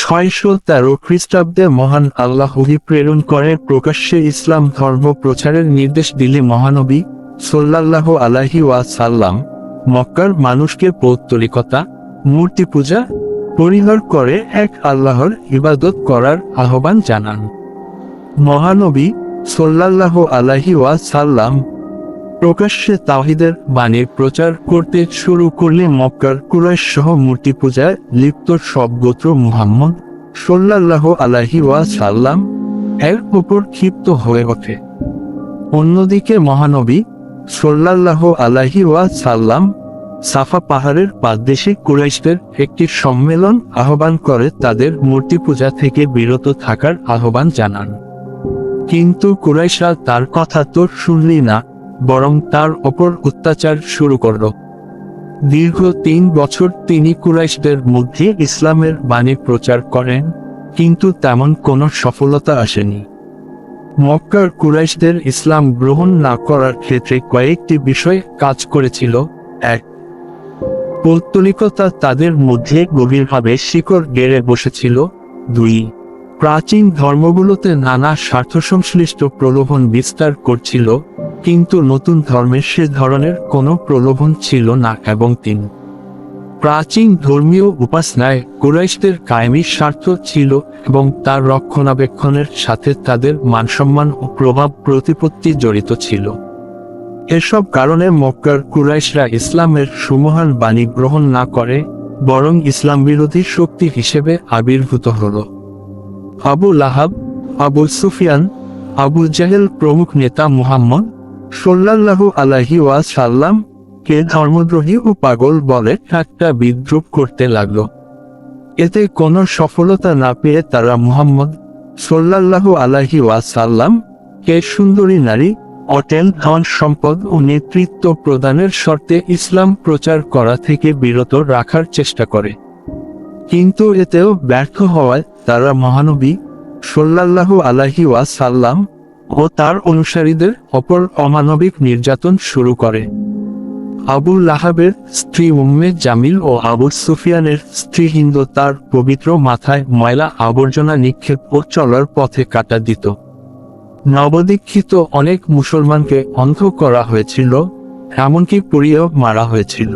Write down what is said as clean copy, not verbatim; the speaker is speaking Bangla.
613 খ্রিস্টাব্দে মহান আল্লাহ ওহী প্রেরণ করে প্রকাশ্যে ইসলাম ধর্ম প্রচারের নির্দেশ দিলে মহানবী সাল্লাল্লাহু আলাইহি ওয়াসাল্লাম মক্কার মানুষকে পৌত্তলিকতা, মূর্তি পূজা পরিহার করে এক আল্লাহর ইবাদত করার আহ্বান জানান। মহানবী সাল্লাল্লাহু আলাইহি ওয়াসাল্লাম প্রকাশ্যে তাওহীদের বাণী প্রচার করতে শুরু করলে মক্কার কুরাইশ সহ মূর্তি পূজায় লিপ্ত সব গোত্র মুহাম্মদ সাল্লাল্লাহু আলাইহি ওয়াসাল্লাম এর উপর ক্ষিপ্ত হয়ে ওঠে। অন্যদিকে মহানবী সাল্লাল্লাহু আলাইহি ওয়াসাল্লাম সাফা পাহাড়ের পাদদেশে কুরাইশদের একটি সম্মেলন আহ্বান করে তাদের মূর্তি পূজা থেকে বিরত থাকার আহ্বান জানান। কিন্তু কুরাইশরা তার কথা তো শুনলি না, বরং তার ওপর অত্যাচার শুরু করল। দীর্ঘ 3 বছর তিনি কুরাইশদের মধ্যে ইসলামের বাণী প্রচার করেন, কিন্তু তেমন কোনো সফলতা আসেনি। মক্কার কুরাইশদের ইসলাম গ্রহণ না করার ক্ষেত্রে কয়েকটি বিষয় কাজ করেছিল। 1. পৌত্তলিকতা তাদের মধ্যে গভীরভাবে শিকড় গেড়ে বসেছিল। 2. প্রাচীন ধর্মগুলোতে নানা স্বার্থসংশ্লিষ্ট প্রলোভন বিস্তার করছিল, কিন্তু নতুন ধর্মে সে ধরনের কোনো প্রলোভন ছিল না। এবং 3. প্রাচীন ধর্মীয় উপাসনায় কুরাইশদের কায়েমী স্বার্থ ছিল এবং তার রক্ষণাবেক্ষণের সাথে তাদের মানসম্মান ও প্রভাব প্রতিপত্তি জড়িত ছিল। এসব কারণে মক্কার কুরাইশরা ইসলামের সুমহান বাণী গ্রহণ না করে, বরং ইসলাম বিরোধী শক্তি হিসেবে আবির্ভূত হল। আবু লাহাব, আবু সুফিয়ান, আবু জাহেল প্রমুখ নেতা মুহাম্মদ সাল্লাল্লাহু আলাইহি ওয়াসাল্লাম কে ধর্মদ্রোহী ও পাগল বলে ঠাট্টা বিদ্রূপ করতে লাগলো। এতে কোনো সফলতা না পেয়ে তারা মুহাম্মদ সাল্লাল্লাহু আলাইহি ওয়াসাল্লাম কে সুন্দরী নারী, অটেল ধন সম্পদ ও নেতৃত্ব প্রদানের শর্তে ইসলাম প্রচার করা থেকে বিরত রাখার চেষ্টা করে। কিন্তু এতেও ব্যর্থ হওয়ায় তারা মহানবী সাল্লাল্লাহু আলাইহি ওয়াসাল্লাম ও তার অনুসারীদের অপর অমানবিক নির্যাতন শুরু করে। আবু লাহাবের স্ত্রী উম্মে জামিল ও আবু সুফিয়ানের স্ত্রী হিন্দ তার পবিত্র মাথায় ময়লা আবর্জনা নিক্ষেপ ও চলার পথে কাটা দিত। নবদীক্ষিত অনেক মুসলমানকে অন্ধ করা হয়েছিল, এমনকি পুড়িয়েও মারা হয়েছিল।